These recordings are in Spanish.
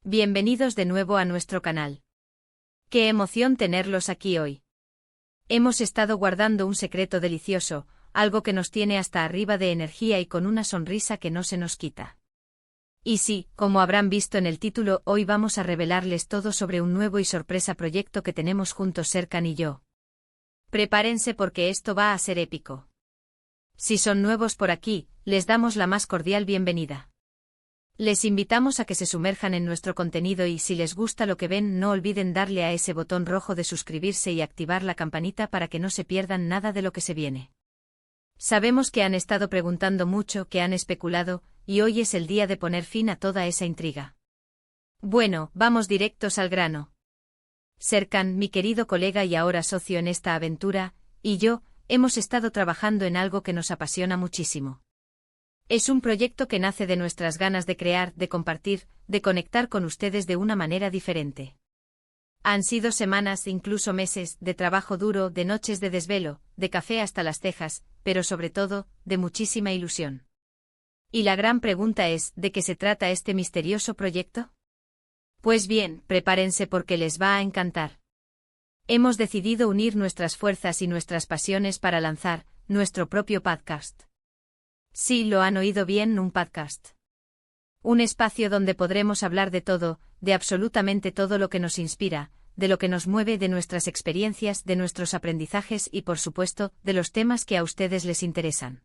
Bienvenidos de nuevo a nuestro canal. Qué emoción tenerlos aquí hoy. Hemos estado guardando un secreto delicioso, algo que nos tiene hasta arriba de energía y con una sonrisa que no se nos quita. Y sí, como habrán visto en el título, hoy vamos a revelarles todo sobre un nuevo y sorpresa proyecto que tenemos juntos Serkan y yo. Prepárense porque esto va a ser épico. Si son nuevos por aquí, les damos la más cordial bienvenida. Les invitamos a que se sumerjan en nuestro contenido y si les gusta lo que ven no olviden darle a ese botón rojo de suscribirse y activar la campanita para que no se pierdan nada de lo que se viene. Sabemos que han estado preguntando mucho, que han especulado, y hoy es el día de poner fin a toda esa intriga. Bueno, vamos directos al grano. Serkan, mi querido colega y ahora socio en esta aventura, y yo, hemos estado trabajando en algo que nos apasiona muchísimo. Es un proyecto que nace de nuestras ganas de crear, de compartir, de conectar con ustedes de una manera diferente. Han sido semanas, incluso meses, de trabajo duro, de noches de desvelo, de café hasta las cejas, pero sobre todo, de muchísima ilusión. Y la gran pregunta es, ¿de qué se trata este misterioso proyecto? Pues bien, prepárense porque les va a encantar. Hemos decidido unir nuestras fuerzas y nuestras pasiones para lanzar nuestro propio podcast. Sí, lo han oído bien, un podcast. Un espacio donde podremos hablar de todo, de absolutamente todo lo que nos inspira, de lo que nos mueve, de nuestras experiencias, de nuestros aprendizajes y, por supuesto, de los temas que a ustedes les interesan.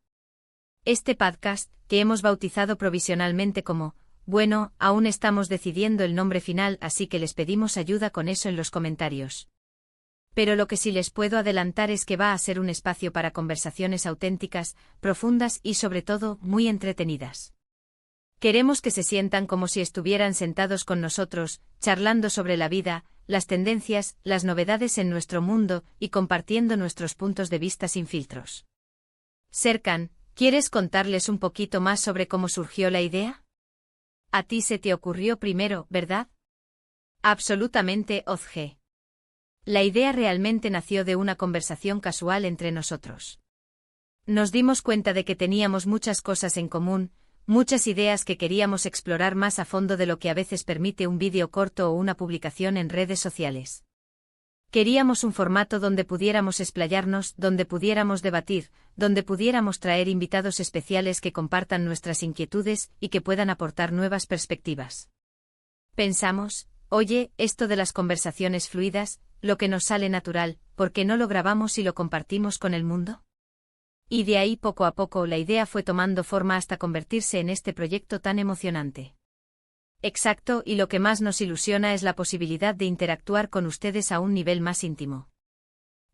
Este podcast, que hemos bautizado provisionalmente como, bueno, aún estamos decidiendo el nombre final, así que les pedimos ayuda con eso en los comentarios. Pero lo que sí les puedo adelantar es que va a ser un espacio para conversaciones auténticas, profundas y sobre todo, muy entretenidas. Queremos que se sientan como si estuvieran sentados con nosotros, charlando sobre la vida, las tendencias, las novedades en nuestro mundo y compartiendo nuestros puntos de vista sin filtros. Serkan, ¿quieres contarles un poquito más sobre cómo surgió la idea? A ti se te ocurrió primero, ¿verdad? Absolutamente, Ozge. La idea realmente nació de una conversación casual entre nosotros. Nos dimos cuenta de que teníamos muchas cosas en común, muchas ideas que queríamos explorar más a fondo de lo que a veces permite un vídeo corto o una publicación en redes sociales. Queríamos un formato donde pudiéramos explayarnos, donde pudiéramos debatir, donde pudiéramos traer invitados especiales que compartan nuestras inquietudes y que puedan aportar nuevas perspectivas. Pensamos, oye, esto de las conversaciones fluidas, lo que nos sale natural, ¿por qué no lo grabamos y lo compartimos con el mundo? Y de ahí poco a poco la idea fue tomando forma hasta convertirse en este proyecto tan emocionante. Exacto, y lo que más nos ilusiona es la posibilidad de interactuar con ustedes a un nivel más íntimo.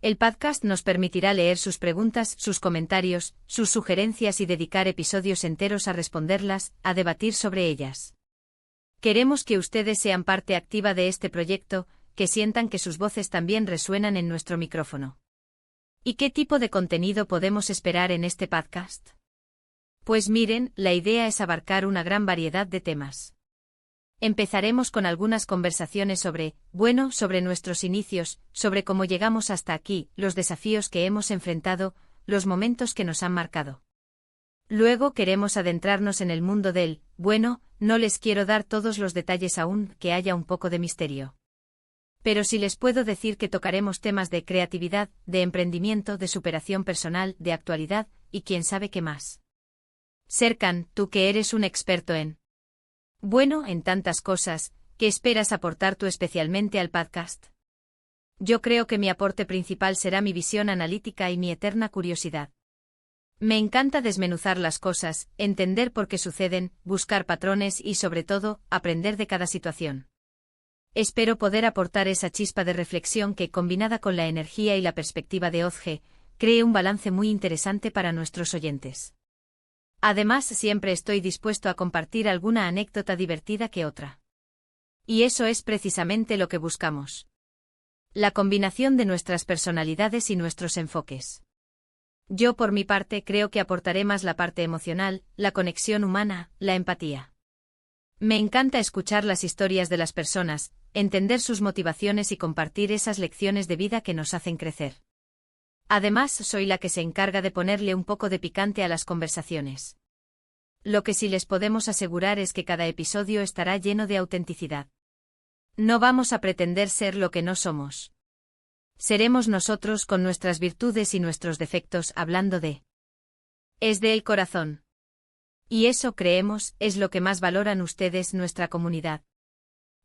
El podcast nos permitirá leer sus preguntas, sus comentarios, sus sugerencias y dedicar episodios enteros a responderlas, a debatir sobre ellas. Queremos que ustedes sean parte activa de este proyecto, que sientan que sus voces también resuenan en nuestro micrófono. ¿Y qué tipo de contenido podemos esperar en este podcast? Pues miren, la idea es abarcar una gran variedad de temas. Empezaremos con algunas conversaciones sobre nuestros inicios, sobre cómo llegamos hasta aquí, los desafíos que hemos enfrentado, los momentos que nos han marcado. Luego queremos adentrarnos en el mundo del, no les quiero dar todos los detalles aún, que haya un poco de misterio. Pero sí les puedo decir que tocaremos temas de creatividad, de emprendimiento, de superación personal, de actualidad, y quién sabe qué más. Serkan, tú que eres un experto en tantas cosas, ¿qué esperas aportar tú especialmente al podcast? Yo creo que mi aporte principal será mi visión analítica y mi eterna curiosidad. Me encanta desmenuzar las cosas, entender por qué suceden, buscar patrones y sobre todo, aprender de cada situación. Espero poder aportar esa chispa de reflexión que, combinada con la energía y la perspectiva de Ozge, cree un balance muy interesante para nuestros oyentes. Además, siempre estoy dispuesto a compartir alguna anécdota divertida que otra. Y eso es precisamente lo que buscamos. La combinación de nuestras personalidades y nuestros enfoques. Yo por mi parte creo que aportaré más la parte emocional, la conexión humana, la empatía. Me encanta escuchar las historias de las personas, entender sus motivaciones y compartir esas lecciones de vida que nos hacen crecer. Además, soy la que se encarga de ponerle un poco de picante a las conversaciones. Lo que sí les podemos asegurar es que cada episodio estará lleno de autenticidad. No vamos a pretender ser lo que no somos. Seremos nosotros con nuestras virtudes y nuestros defectos hablando de. Es del corazón. Y eso creemos es lo que más valoran ustedes, nuestra comunidad.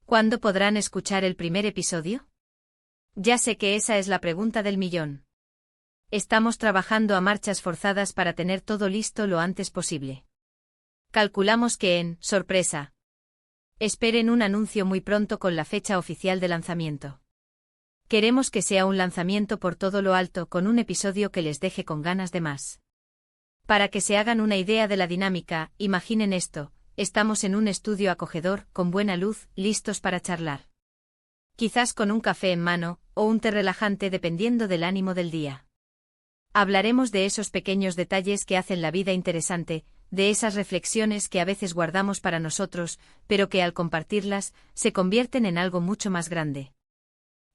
¿Cuándo podrán escuchar el primer episodio? Ya sé que esa es la pregunta del millón. Estamos trabajando a marchas forzadas para tener todo listo lo antes posible. Calculamos que sorpresa. Esperen un anuncio muy pronto con la fecha oficial de lanzamiento. Queremos que sea un lanzamiento por todo lo alto con un episodio que les deje con ganas de más. Para que se hagan una idea de la dinámica, imaginen esto, estamos en un estudio acogedor, con buena luz, listos para charlar. Quizás con un café en mano, o un té relajante dependiendo del ánimo del día. Hablaremos de esos pequeños detalles que hacen la vida interesante, de esas reflexiones que a veces guardamos para nosotros, pero que al compartirlas, se convierten en algo mucho más grande.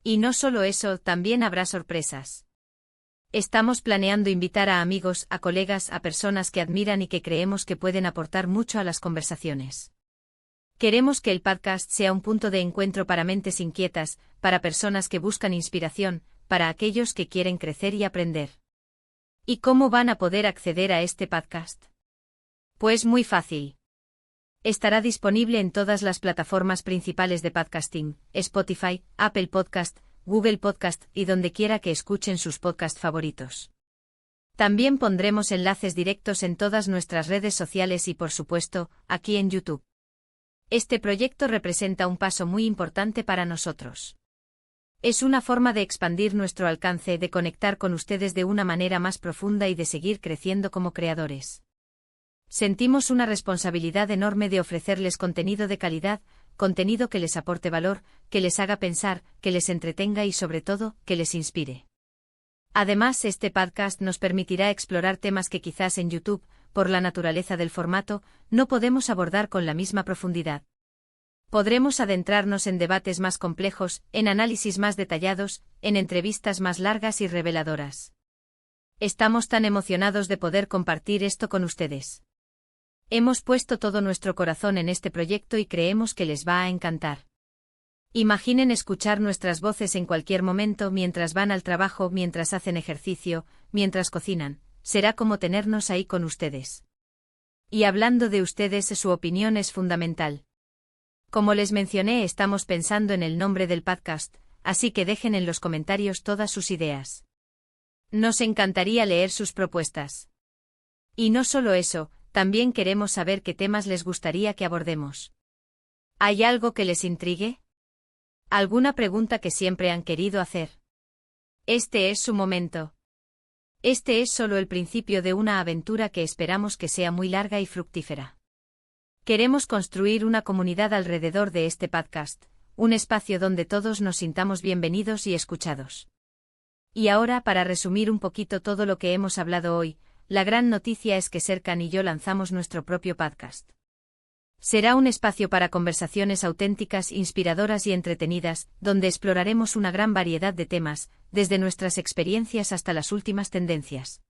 Y no solo eso, también habrá sorpresas. Estamos planeando invitar a amigos, a colegas, a personas que admiran y que creemos que pueden aportar mucho a las conversaciones. Queremos que el podcast sea un punto de encuentro para mentes inquietas, para personas que buscan inspiración, para aquellos que quieren crecer y aprender. ¿Y cómo van a poder acceder a este podcast? Pues muy fácil. Estará disponible en todas las plataformas principales de podcasting, Spotify, Apple Podcast, Google Podcast y donde quiera que escuchen sus podcasts favoritos. También pondremos enlaces directos en todas nuestras redes sociales y por supuesto, aquí en YouTube. Este proyecto representa un paso muy importante para nosotros. Es una forma de expandir nuestro alcance, de conectar con ustedes de una manera más profunda y de seguir creciendo como creadores. Sentimos una responsabilidad enorme de ofrecerles contenido de calidad, contenido que les aporte valor, que les haga pensar, que les entretenga y sobre todo, que les inspire. Además, este podcast nos permitirá explorar temas que quizás en YouTube, por la naturaleza del formato, no podemos abordar con la misma profundidad. Podremos adentrarnos en debates más complejos, en análisis más detallados, en entrevistas más largas y reveladoras. Estamos tan emocionados de poder compartir esto con ustedes. Hemos puesto todo nuestro corazón en este proyecto y creemos que les va a encantar. Imaginen escuchar nuestras voces en cualquier momento mientras van al trabajo, mientras hacen ejercicio, mientras cocinan, será como tenernos ahí con ustedes. Y hablando de ustedes, su opinión es fundamental. Como les mencioné, estamos pensando en el nombre del podcast, así que dejen en los comentarios todas sus ideas. Nos encantaría leer sus propuestas. Y no solo eso, también queremos saber qué temas les gustaría que abordemos. ¿Hay algo que les intrigue? ¿Alguna pregunta que siempre han querido hacer? Este es su momento. Este es solo el principio de una aventura que esperamos que sea muy larga y fructífera. Queremos construir una comunidad alrededor de este podcast, un espacio donde todos nos sintamos bienvenidos y escuchados. Y ahora, para resumir un poquito todo lo que hemos hablado hoy, la gran noticia es que Serkan y yo lanzamos nuestro propio podcast. Será un espacio para conversaciones auténticas, inspiradoras y entretenidas, donde exploraremos una gran variedad de temas, desde nuestras experiencias hasta las últimas tendencias.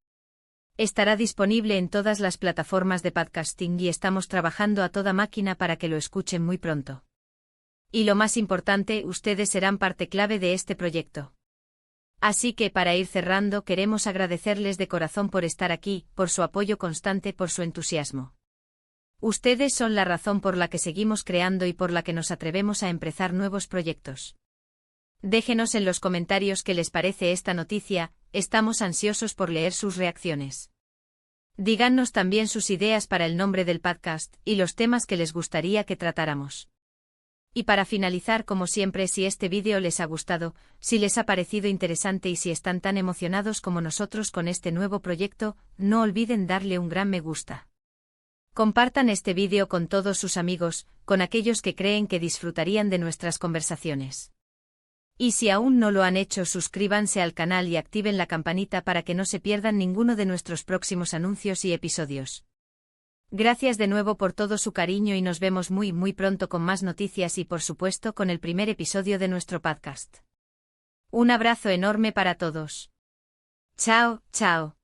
Estará disponible en todas las plataformas de podcasting y estamos trabajando a toda máquina para que lo escuchen muy pronto. Y lo más importante, ustedes serán parte clave de este proyecto. Así que para ir cerrando, queremos agradecerles de corazón por estar aquí, por su apoyo constante, por su entusiasmo. Ustedes son la razón por la que seguimos creando y por la que nos atrevemos a empezar nuevos proyectos. Déjenos en los comentarios qué les parece esta noticia, estamos ansiosos por leer sus reacciones. Díganos también sus ideas para el nombre del podcast y los temas que les gustaría que tratáramos. Y para finalizar, como siempre, si este vídeo les ha gustado, si les ha parecido interesante y si están tan emocionados como nosotros con este nuevo proyecto, no olviden darle un gran me gusta. Compartan este vídeo con todos sus amigos, con aquellos que creen que disfrutarían de nuestras conversaciones. Y si aún no lo han hecho, suscríbanse al canal y activen la campanita para que no se pierdan ninguno de nuestros próximos anuncios y episodios. Gracias de nuevo por todo su cariño y nos vemos muy pronto con más noticias y por supuesto con el primer episodio de nuestro podcast. Un abrazo enorme para todos. Chao, chao.